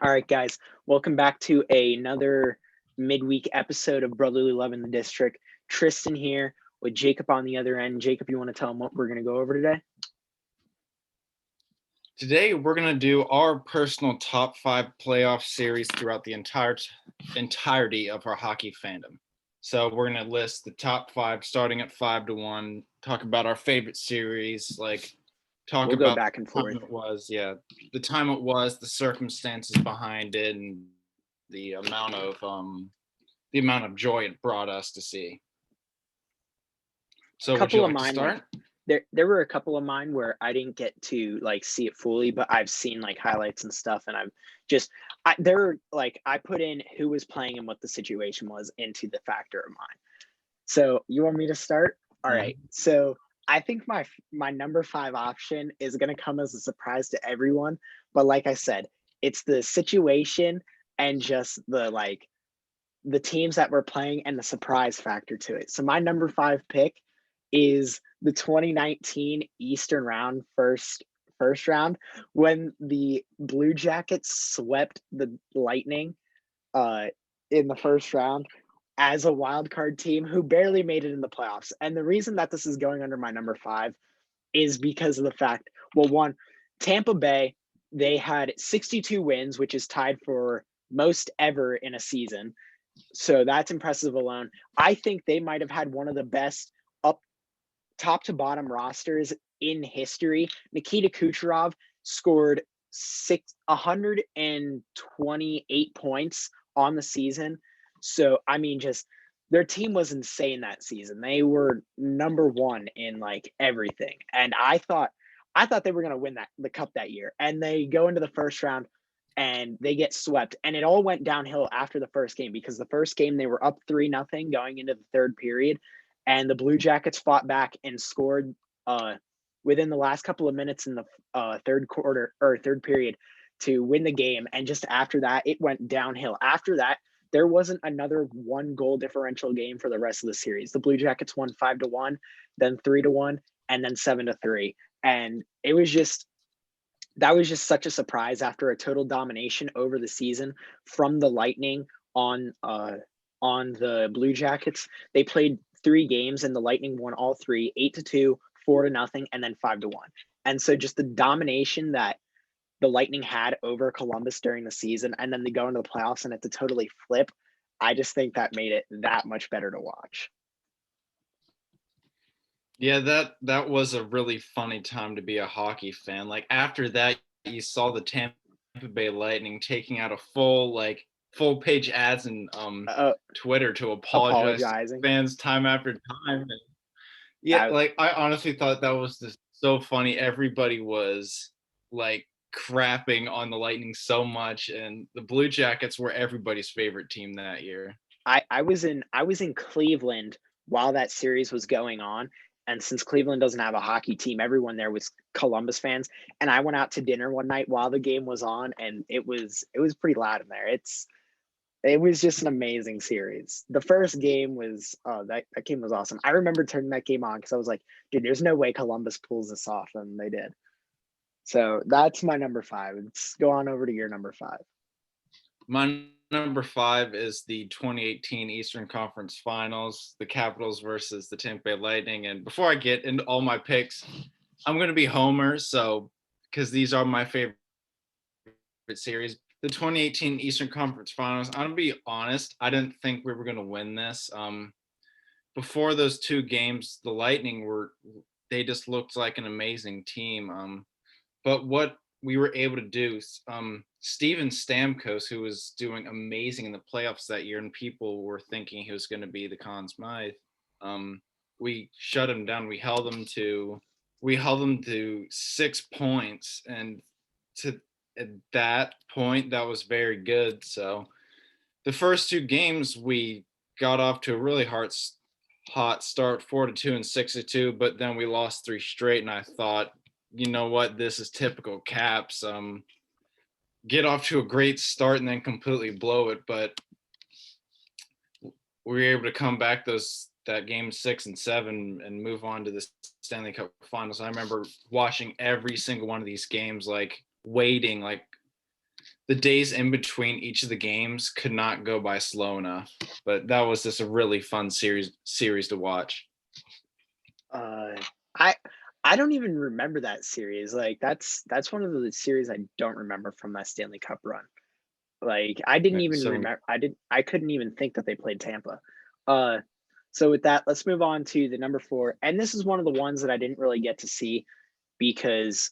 All right, guys, welcome back to another midweek episode of Brotherly Love in the District. Tristan here with Jacob on the other end. Jacob, you want to tell them what we're going to go over today? Today, we're going to do our personal top 5 playoff series throughout the entirety of our hockey fandom. So we're going to list the top 5, starting at 5 to 1, talk about our favorite series, talk We'll go about back and the time forth. it was, the time it was, the circumstances behind it, and the amount of joy it brought us to see. So would you Couple of like to mine, start? there were a couple of mine where I didn't get to see it fully, but I've seen highlights and stuff, and I've just I put in who was playing and what the situation was into the factor of mine. So you want me to start? All Yeah. right. So I think my number 5 option is going to come as a surprise to everyone, but like I said, it's the situation and just the teams that we're playing and the surprise factor to it. So my number 5 pick is the 2019 Eastern round first round when the Blue Jackets swept the Lightning in the first round as a wild card team who barely made it in the playoffs. And the reason that this is going under my number 5 is because of the fact, well, one, Tampa Bay, they had 62 wins, which is tied for most ever in a season. So that's impressive alone. I think they might have had one of the best up top to bottom rosters in history. Nikita Kucherov scored 128 points on the season. So I mean, just their team was insane that season. They were number one in everything, and I thought they were going to win the cup that year. And they go into the first round and they get swept, and it all went downhill after the first game because the first game they were up 3-0 going into the third period, and the Blue Jackets fought back and scored within the last couple of minutes in the third quarter or third period to win the game. And just after that, it went downhill. After that, there wasn't another 1 goal differential game for the rest of the series. The Blue Jackets won 5-1, then 3-1, and then 7-3. And that was just such a surprise after a total domination over the season from the Lightning on the Blue Jackets. They played 3 games and the Lightning won all 3, 8-2, 4-0, and then 5-1. And so just the domination that the Lightning had over Columbus during the season, and then they go into the playoffs and it's a totally flip. I just think that made it that much better to watch. Yeah, that was a really funny time to be a hockey fan. After that, you saw the Tampa Bay Lightning taking out a full page ads and Twitter to apologize to Apologizing. fans time after time. And yeah, That, I honestly thought that was just so funny. Everybody was crapping on the Lightning so much, and the Blue Jackets were everybody's favorite team that year. I was in Cleveland while that series was going on, and since Cleveland doesn't have a hockey team, everyone there was Columbus fans. And I went out to dinner one night while the game was on, and it was pretty loud in there. It was just an amazing series. The first game was that game was awesome. I remember turning that game on because I was like, dude, there's no way Columbus pulls this off, and they did. So that's my number 5. Let's go on over to your number 5. My number 5 is the 2018 Eastern Conference Finals, the Capitals versus the Tampa Bay Lightning. And before I get into all my picks, I'm going to be Homer, because these are my favorite series. The 2018 Eastern Conference Finals, I'm going to be honest, I didn't think we were going to win this. Before those 2 games, the Lightning they just looked like an amazing team. But what we were able to do, Steven Stamkos, who was doing amazing in the playoffs that year, and people were thinking he was going to be the Conn Smythe. We shut him down. We held him to 6 points, and at that point, that was very good. So the first 2 games, we got off to a really hot start, 4-2 and 6-2, but then we lost 3 straight, and I thought, you know what, this is typical Caps. Get off to a great start and then completely blow it. But we were able to come back that game 6 and 7 and move on to the Stanley Cup Finals. I remember watching every single one of these games, waiting, the days in between each of the games could not go by slow enough. But that was just a really fun series to watch. I I don't even remember that series. Like that's one of the series I don't remember from that Stanley Cup run. Like I didn't even So remember. I couldn't even think that they played Tampa. Uh, so with that, let's move on to the number 4, and this is one of the ones that I didn't really get to see because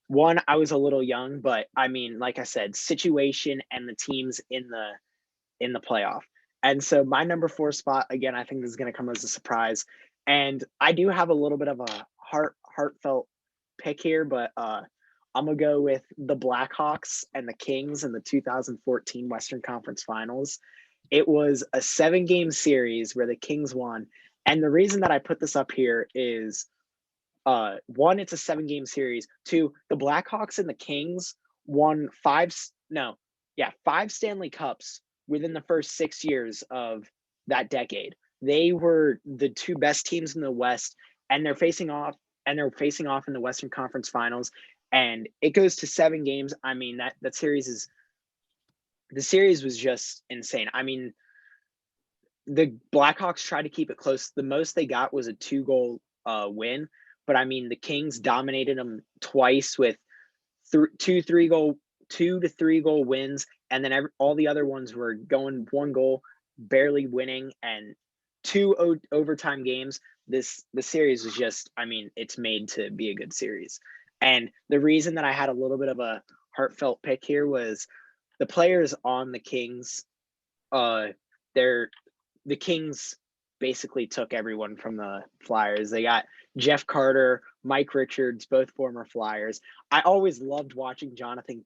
one, I was a little young, but I mean, like I said, situation and the teams in the playoff. And so my number 4 spot, again, I think this is going to come as a surprise. And I do have a little bit of a heartfelt pick here, but I'm gonna go with the Blackhawks and the Kings in the 2014 Western Conference Finals. It was a 7-game series where the Kings won. And the reason that I put this up here is one, it's a 7-game series. Two, the Blackhawks and the Kings won five Stanley Cups within the first 6 years of that decade. They were the two best teams in the West, and they're facing off in the Western Conference Finals. And it goes to 7 games. I mean, that series was just insane. I mean, the Blackhawks tried to keep it close. The most they got was a 2-goal win, but I mean, the Kings dominated them twice with 2 to 3 goal wins, and then all the other ones were going 1 goal, barely winning, and 2 overtime games. The series was just, I mean, it's made to be a good series. And the reason that I had a little bit of a heartfelt pick here was the players on the Kings. The Kings basically took everyone from the Flyers. They got Jeff Carter, Mike Richards, both former Flyers. I always loved watching Jonathan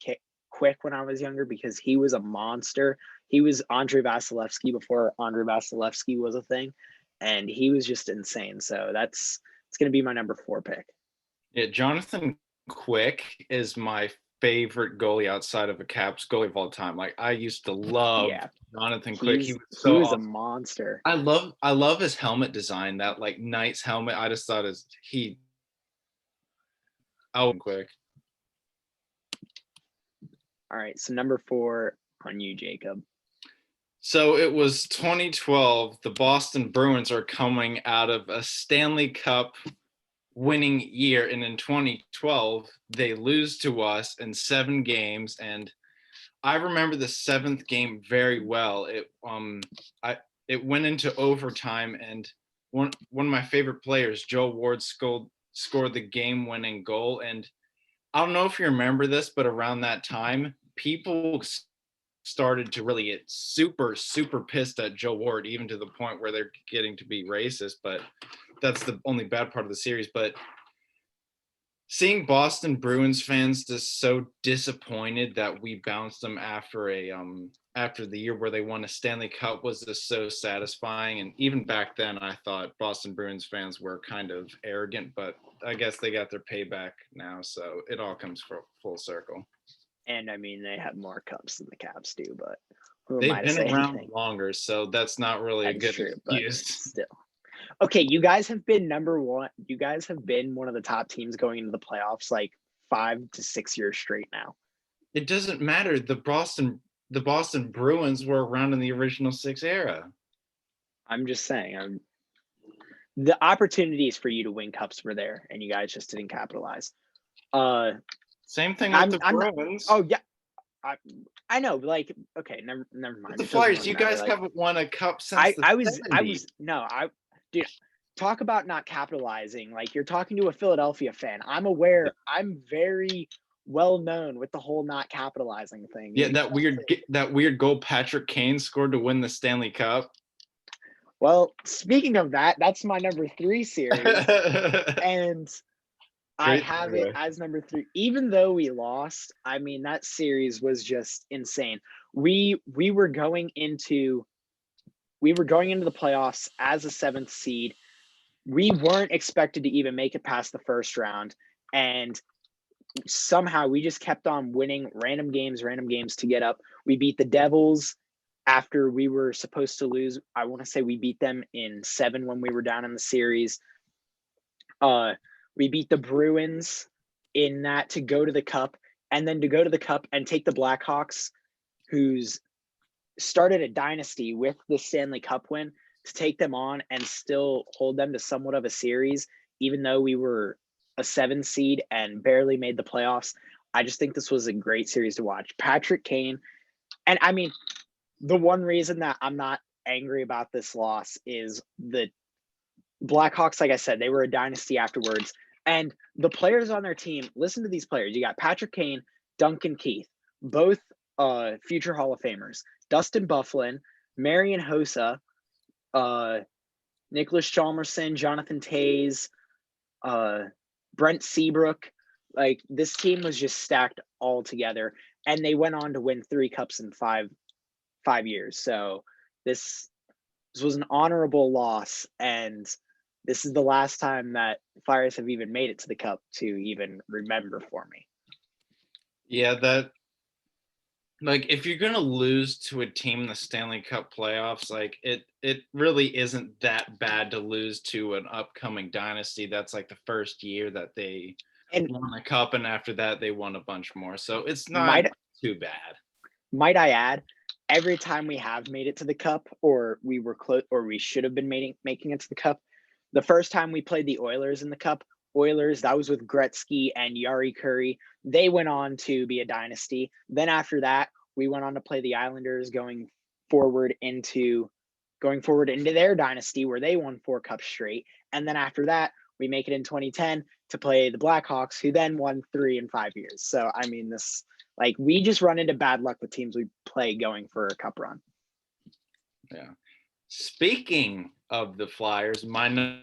Quick when I was younger because he was a monster. He was Andre Vasilevsky before Andre Vasilevsky was a thing, and he was just insane. So it's going to be my number 4 pick. Yeah, Jonathan Quick is my favorite goalie outside of a Caps goalie of all time. Like I used to love Jonathan Quick. He was awesome. A monster. I love his helmet design, that like Knights helmet. I just thought Quick. All right, so number 4 on you, Jacob. So it was 2012. The Boston Bruins are coming out of a Stanley Cup winning year, and in 2012 they lose to us in 7 games, and I remember the 7th game very well. It went into overtime, and one of my favorite players, Joe Ward, scored the game-winning goal. And I don't know if you remember this, but around that time, people started to really get super, super pissed at Joe Ward, even to the point where they're getting to be racist. But that's the only bad part of the series. But seeing Boston Bruins fans just so disappointed that we bounced them after the year where they won a Stanley Cup was just so satisfying. And even back then, I thought Boston Bruins fans were kind of arrogant, but I guess they got their payback now, so it all comes full circle. And I mean, they have more cups than the Caps do, but they've been around longer, so that's not really a good excuse. Still. Okay, you guys have been number 1. You guys have been one of the top teams going into the playoffs like 5 to 6 years straight now. It doesn't matter. The Boston Bruins were around in the original 6 era. I'm just saying, the opportunities for you to win cups were there, and you guys just didn't capitalize. Same thing with the Bruins. Yeah. I know, like, okay, never mind. The Flyers, you guys haven't won a cup since the 70s. Dude, talk about not capitalizing. Like, you're talking to a Philadelphia fan. I'm aware. I'm very well known with the whole not capitalizing thing. Yeah, that weird goal Patrick Kane scored to win the Stanley Cup. Well, speaking of that, that's my number 3 series, and I have it as number 3. Even though we lost, I mean, that series was just insane. We were going into the playoffs as a 7th seed. We weren't expected to even make it past the first round, and somehow we just kept on winning random games to get up. We beat the Devils after we were supposed to lose. I want to say we beat them in 7 when we were down in the series. We beat the Bruins in that to go to the Cup, and then to go to the Cup and take the Blackhawks, who's started a dynasty with the Stanley Cup win, to take them on and still hold them to somewhat of a series, even though we were a 7 seed and barely made the playoffs. I just think this was a great series to watch. Patrick Kane, and I mean, the one reason that I'm not angry about this loss is the Blackhawks, like I said, they were a dynasty afterwards. And the players on their team, listen to these players. You got Patrick Kane, Duncan Keith, both future Hall of Famers. Dustin Byfuglien, Marian Hossa, Nicholas Chalmerson, Jonathan Toews, Brent Seabrook. Like, this team was just stacked all together, and they went on to win 3 cups in five years. So this was an honorable loss, and this is the last time that Flyers have even made it to the Cup to even remember for me. Yeah, that, like, if you're gonna lose to a team in the Stanley Cup playoffs, like it really isn't that bad to lose to an upcoming dynasty. That's like the first year that they won a cup, and after that they won a bunch more. So it's not too bad. Might I add, every time we have made it to the Cup, or we were close, or we should have been making it to the Cup, the first time we played the Oilers in the Cup, that was with Gretzky and Yari Curry. They went on to be a dynasty. Then after that, we went on to play the Islanders, going forward into their dynasty where they won 4 cups straight. And then after that, we make it in 2010 to play the Blackhawks, who then won 3 in 5 years. So, I mean, we just run into bad luck with teams we play going for a cup run. Yeah. Speaking of the Flyers, my number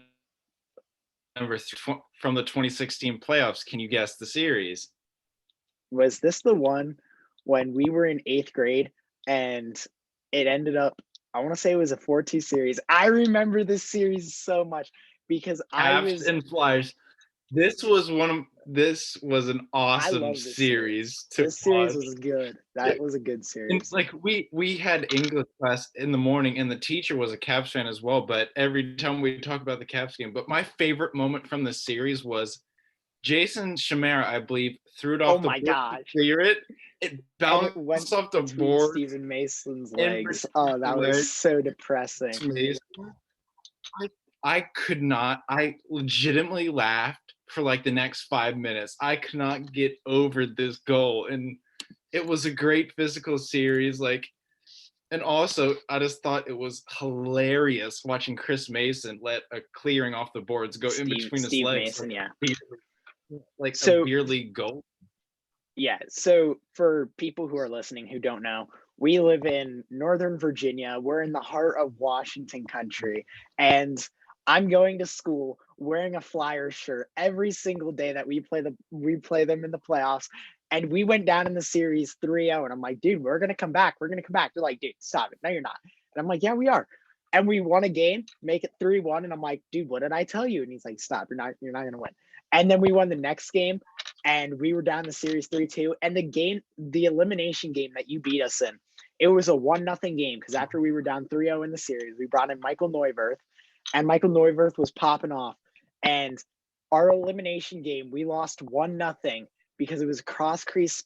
3 from the 2016 playoffs. Can you guess the series? Was this the one when we were in 8th grade and it ended up, I want to say it was a 4-2 series. I remember this series so much because Caps and Flyers. This was an awesome series. This series was good. That was a good series. It's like we had English class in the morning, and the teacher was a Caps fan as well. But every time we talk about the Caps game, but my favorite moment from the series was Jason Chimera, I believe, threw it off the board. Oh my gosh! Clear it. It bounced off the board. Stephen Mason's legs. Oh, that was so depressing. I could not. I legitimately laughed for like the next 5 minutes. I could not get over this goal, and it was a great physical series. Like, and also I just thought it was hilarious watching Chris Mason let a clearing off the boards go in between his legs. Mason, like so, a beer league goal. Yeah. So for people who are listening who don't know, we live in Northern Virginia. We're in the heart of Washington country, and I'm going to school wearing a Flyers shirt every single day that we play them in the playoffs. And we went down in the series 3-0. And I'm like, dude, we're going to come back. They're like, dude, stop it. No, you're not. And I'm like, yeah, we are. And we won a game, make it 3-1. And I'm like, dude, what did I tell you? And he's like, stop. You're not going to win. And then we won the next game, and we were down the series 3-2. And the elimination game that you beat us in, it was a 1-0 game. Because after we were down 3-0 in the series, we brought in Michael Neuwirth. And Michael Neuwirth was popping off. And our elimination game, we lost 1-0 because it was a cross crease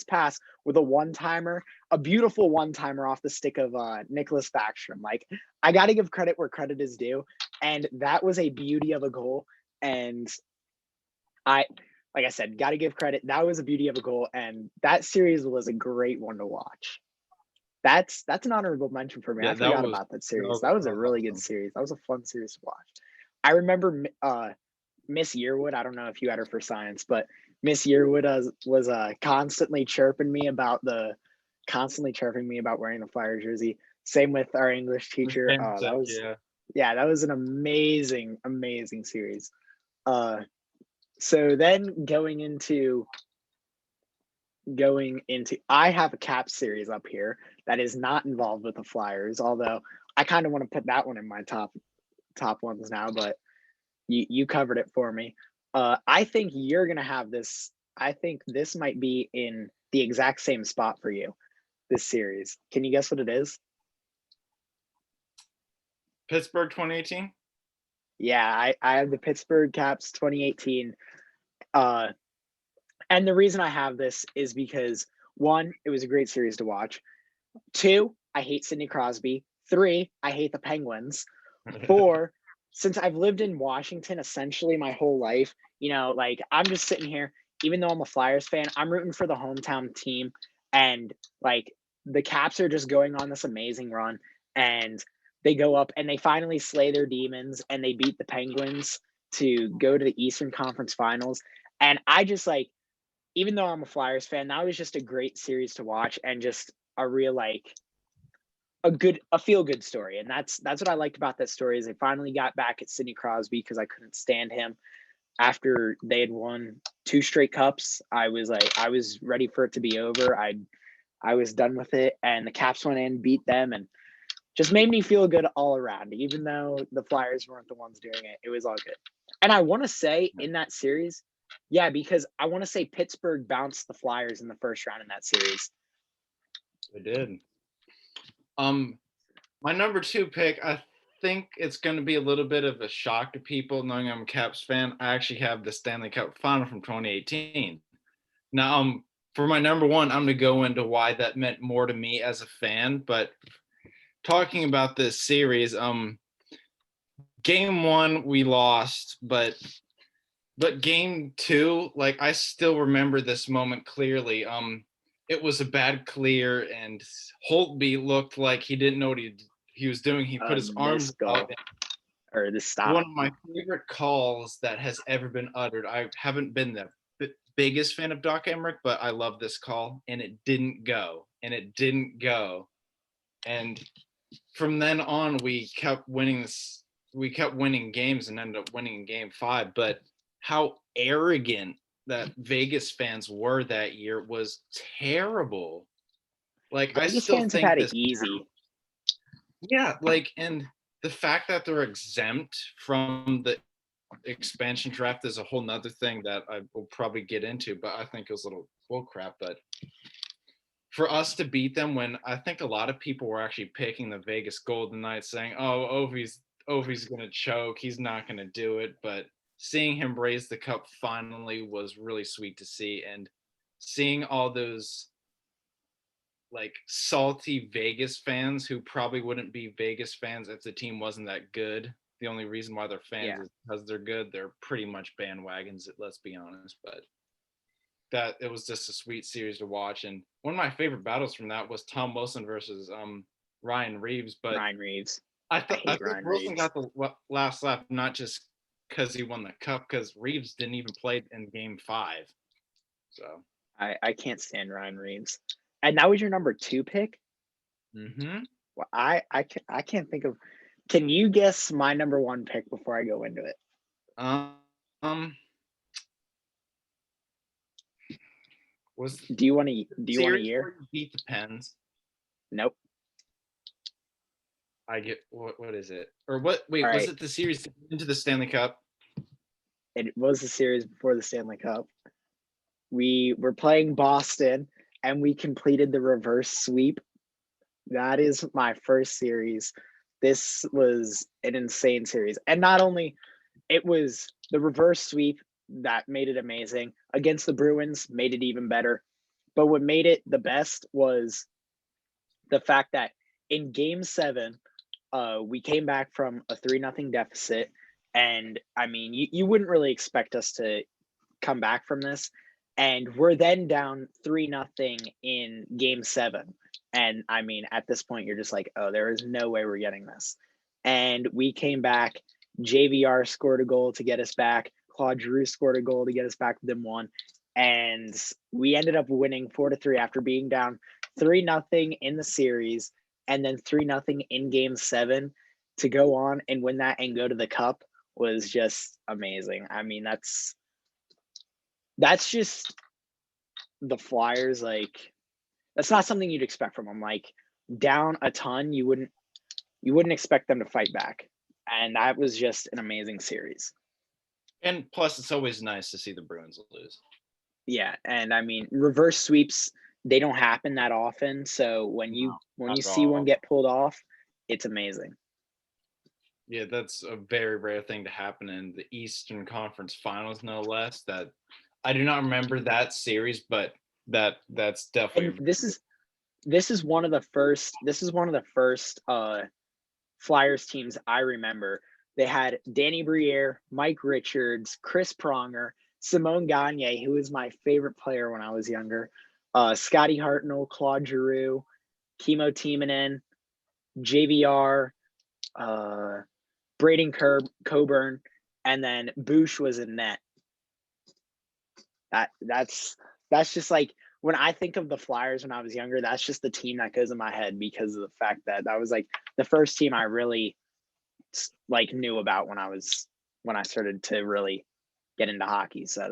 pass with a one-timer, a beautiful one-timer off the stick of Nicholas Backstrom. Like, I got to give credit where credit is due. And that was a beauty of a goal. And like I said, got to give credit. That was a beauty of a goal. And that series was a great one to watch. That's an honorable mention for me. I forgot about that series. That was a really good series. That was a fun series to watch. I remember Miss Yearwood. I don't know if you had her for science, but Miss Yearwood was constantly chirping me about wearing the Flyers jersey. Same with our English teacher. That was an amazing series. So then going into I have a Cap series up here that is not involved with the Flyers, although I kind of want to put that one in my top ones now, but you covered it for me. I think you're gonna have this. I think this might be in the exact same spot for you, this series. Can you guess what it is? Pittsburgh 2018? Yeah, I have the Pittsburgh Caps 2018. And the reason I have this is because one, it was a great series to watch. Two, I hate Sidney Crosby. Three, I hate the Penguins. Four, since I've lived in Washington essentially my whole life, like I'm just sitting here, even though I'm a Flyers fan, I'm rooting for the hometown team. And like the Caps are just going on this amazing run. And they go up and they finally slay their demons and they beat the Penguins to go to the Eastern Conference Finals. And I just like, even though I'm a Flyers fan, that was just a great series to watch and just a real like a feel good story. And that's what I liked about that story is they finally got back at Sidney Crosby because I couldn't stand him after they had won two straight cups. I was ready for it to be over. I was done with it, and the Caps went in, beat them, and just made me feel good all around. Even though the Flyers weren't the ones doing it, it was all good. And I want to say in that series, yeah, because I want to say Pittsburgh bounced the Flyers in the first round in that series. They did. My number 2 pick, I think it's going to be a little bit of a shock to people knowing I'm a Caps fan. I actually have the Stanley Cup final from 2018. Now, for my number 1, I'm going to go into why that meant more to me as a fan. But talking about this series, game 1 we lost, but game 2, like I still remember this moment clearly. It was a bad clear, and Holtby looked like he didn't know what he was doing. He put his arms up. Or the stop. One of my favorite calls that has ever been uttered. I haven't been the biggest fan of Doc Emmerich, but I love this call, and it didn't go. And from then on, we kept winning games and ended up winning in game 5. But how arrogant that Vegas fans were that year was terrible. Like Vegas I still fans think have had this. it easy. Yeah, like, and the fact that they're exempt from the expansion draft is a whole nother thing that I will probably get into, but I think it was a little bullcrap. But for us to beat them when I think a lot of people were actually picking the Vegas Golden Knights saying, oh, Ovi's going to choke. He's not going to do it. But seeing him raise the cup finally was really sweet to see. And seeing all those like salty Vegas fans who probably wouldn't be Vegas fans if the team wasn't that good. The only reason why they're fans is because they're good. They're pretty much bandwagons, let's be honest. But that it was just a sweet series to watch. And one of my favorite battles from that was Tom Wilson versus Ryan Reeves. But Ryan Reeves. I think Wilson got the last laugh, not just because he won the cup, because Reeves didn't even play in game 5. So I can't stand Ryan Reeves. And that was your number 2 pick? Mm-hmm. Well, I can't think of. Can you guess my number 1 pick before I go into it? Do you want a year? Beat the Pens. Nope. I get what is it? Or what? Wait, all was right. it the series into the Stanley Cup? It was the series before the Stanley Cup. We were playing Boston, and we completed the reverse sweep. That is my first series. This was an insane series. And not only it was the reverse sweep that made it amazing against the Bruins, made it even better. But what made it the best was the fact that in game 7, we came back from a 3-0 deficit. And I mean, you wouldn't really expect us to come back from this. And we're then down 3-0 in game 7. And I mean, at this point, you're just like, oh, there is no way we're getting this. And we came back. JVR scored a goal to get us back. Claude Giroux scored a goal to get us back within 1. And we ended up winning 4-3 after being down 3-0 in the series and then 3-0 in game 7 to go on and win that and go to the cup was just amazing. I mean, that's just the Flyers. Like, that's not something you'd expect from them. Like, down a ton, you wouldn't expect them to fight back. And that was just an amazing series. And plus, it's always nice to see the Bruins lose. Yeah, and I mean, reverse sweeps, they don't happen that often. So when you see one get pulled off, it's amazing. Yeah, that's a very rare thing to happen in the Eastern Conference Finals, no less. That I do not remember that series, but that's And definitely this is one of the first Flyers teams I remember. They had Danny Briere, Mike Richards, Chris Pronger, Simone Gagne, who was my favorite player when I was younger, Scotty Hartnell, Claude Giroux, Kimmo Timonen, JVR, uh, Braden Coburn, and then Bush was in net. That's just like when I think of the Flyers when I was younger, that's just the team that goes in my head because of the fact that that was like the first team I really like knew about when I started to really get into hockey. So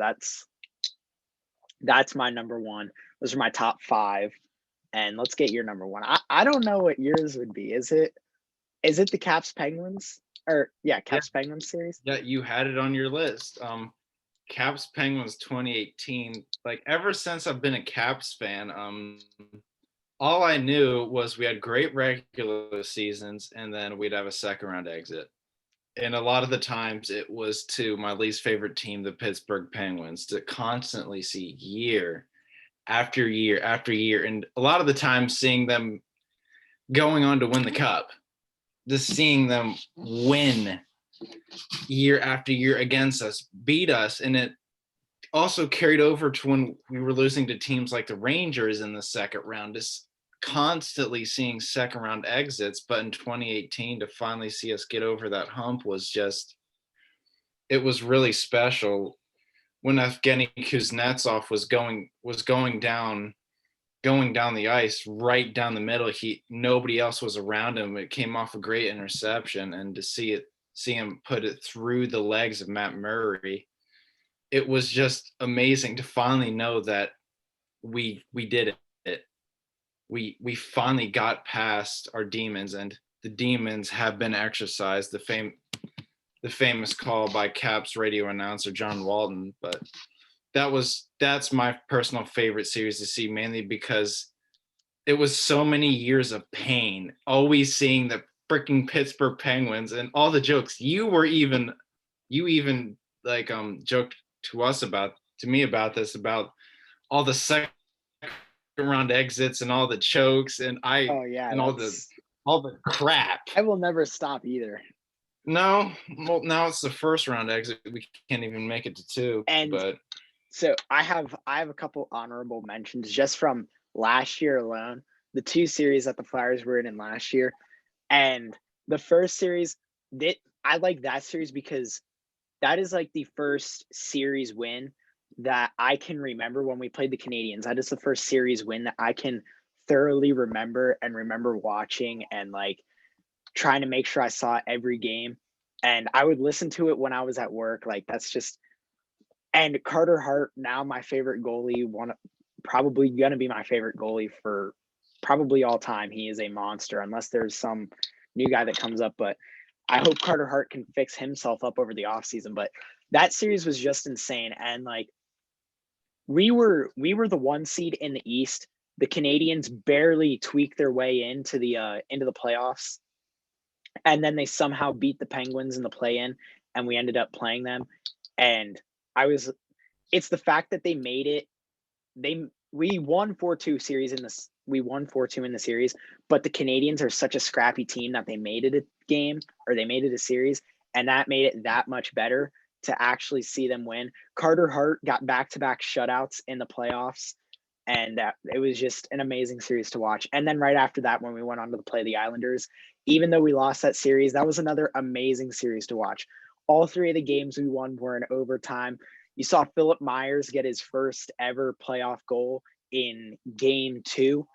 that's my number one. Those are my top five. And let's get your number one. I don't know what yours would be. Is it the Caps Penguins? Or yeah, yeah, Caps Penguins series? yeah, you had it on your list. Caps Penguins 2018. Like ever since I've been a Caps fan, all I knew was we had great regular seasons and then we'd have a second round exit. And a lot of the times it was to my least favorite team, the Pittsburgh Penguins, to constantly see year after year after year. And a lot of the time seeing them going on to win the cup, just seeing them win year after year against us, beat us. And it also carried over to when we were losing to teams like the Rangers in the second round, just constantly seeing second round exits. But in 2018, to finally see us get over that hump was just, it was really special. When Evgeny Kuznetsov was going down the ice, right down the middle, nobody else was around him. It came off a great interception, and to see him put it through the legs of Matt Murray, it was just amazing to finally know that we did it. We finally got past our demons, and the demons have been exorcised. The famous call by Caps radio announcer John Walton. But that's my personal favorite series to see, mainly because it was so many years of pain, always seeing the freaking Pittsburgh Penguins and all the jokes. You even like joked to me about this, about all the second round exits and all the chokes and Oh yeah, all the crap. I will never stop either. No, well, now it's the first round exit. We can't even make it to two. And But so I have a couple honorable mentions just from last year alone. The two series that the Flyers were in last year, and the first series, I like that series because that is like the first series win that I can remember when we played the Canadians. That is the first series win that I can thoroughly remember and remember watching and like trying to make sure I saw every game. And I would listen to it when I was at work. Like that's just, and Carter Hart, now my favorite goalie, probably going to be my favorite goalie for probably all time. He is a monster unless there's some new guy that comes up, but I hope Carter Hart can fix himself up over the offseason. But that series was just insane. And like we were the one seed in the East. The Canadians barely tweaked their way into the playoffs. And then they somehow beat the Penguins in the play-in, and we ended up playing them. And it's the fact that they made it. We won 4-2 series in this. We won 4-2 in the series, but the Canadians are such a scrappy team that they made it a game, or they made it a series, and that made it that much better to actually see them win. Carter Hart got back-to-back shutouts in the playoffs, and it was just an amazing series to watch. And then right after that, when we went on to play the Islanders, even though we lost that series, that was another amazing series to watch. All three of the games we won were in overtime. You saw Philip Myers get his first ever playoff goal in game 2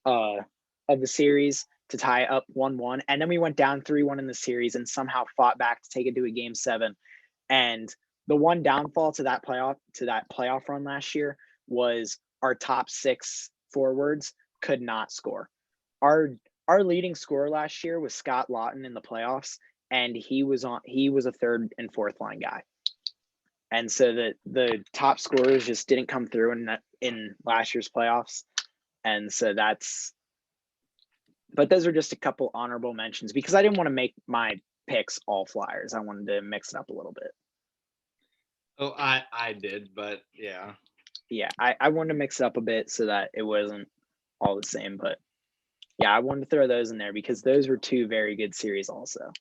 of the series to tie up 1-1. And then we went down 3-1 in the series and somehow fought back to take it to a game 7. And the one downfall to that playoff run last year was our top 6 forwards could not score. Our leading scorer last year was Scott Lawton in the playoffs, and he was a third and fourth line guy. And so the top scorers just didn't come through in last year's playoffs. And so but those are just a couple honorable mentions because I didn't want to make my picks all Flyers. I wanted to mix it up a little bit. Oh, I did, but yeah. Yeah, I wanted to mix it up a bit so that it wasn't all the same, but yeah, I wanted to throw those in there because those were two very good series also.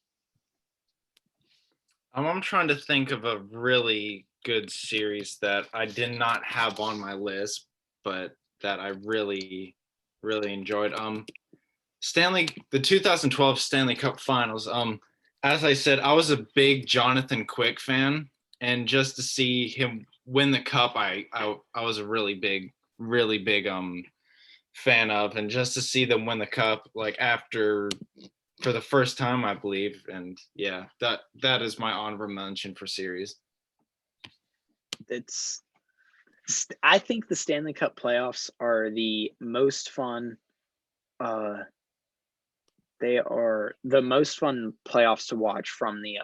I'm trying to think of a really good series that I did not have on my list, but that I really, really enjoyed. The 2012 Stanley Cup Finals. As I said, I was a big Jonathan Quick fan, and just to see him win the cup, I was a really big fan of, and just to see them win the cup like after for the first time, I believe, and yeah, that is my honorable mention for series. I think the Stanley Cup playoffs are the most fun. They are the most fun playoffs to watch from the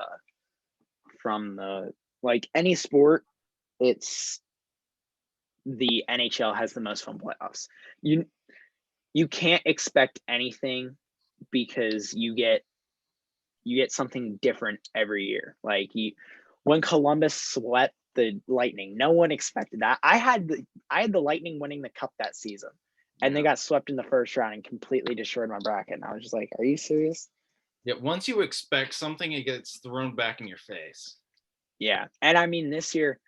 like any sport. It's the NHL has the most fun playoffs. You can't expect anything because you get something different every year. Like when Columbus swept the Lightning, no one expected that. I had the Lightning winning the cup that season, and they got swept in the first round and completely destroyed my bracket. And I was just like, "Are you serious?" Yeah, once you expect something, it gets thrown back in your face. Yeah, and I mean this year,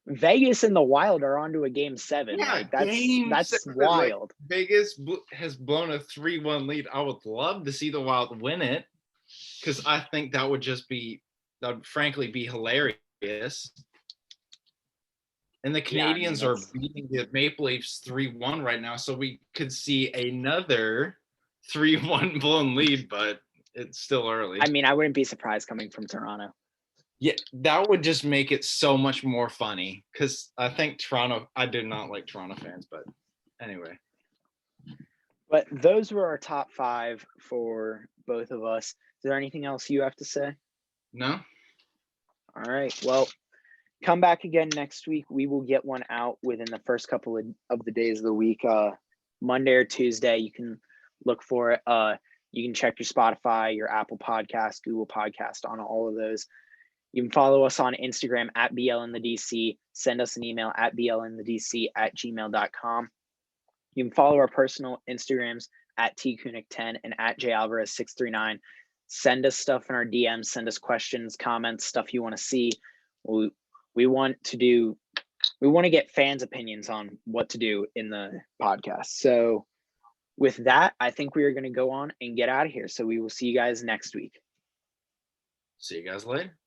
Vegas and the Wild are onto a game 7. Yeah, Like that's like wild. Vegas has blown a 3-1 lead. I would love to see the Wild win it because I think that would frankly be hilarious. And the Yeah, I mean Canadians are beating the Maple Leafs 3-1 right now, so we could see another 3-1 blown lead, but it's still early. I mean, I wouldn't be surprised coming from Toronto. Yeah, that would just make it so much more funny because I think I do not like Toronto fans, but anyway. But those were our top 5 for both of us. Is there anything else you have to say? No? All right. Well, come back again next week. We will get one out within the first couple of the days of the week. Monday or Tuesday, you can look for it. You can check your Spotify, your Apple Podcast, Google Podcast on all of those. You can follow us on Instagram at BLinthedC. Send us an email at BLinthedC@gmail.com. You can follow our personal Instagrams at TKunick10 and at JAlvarez639. Send us stuff in our DMs. Send us questions, comments, stuff you want to see. We want to get fans' opinions on what to do in the podcast. So with that, I think we are going to go on and get out of here. So we will see you guys next week. See you guys later.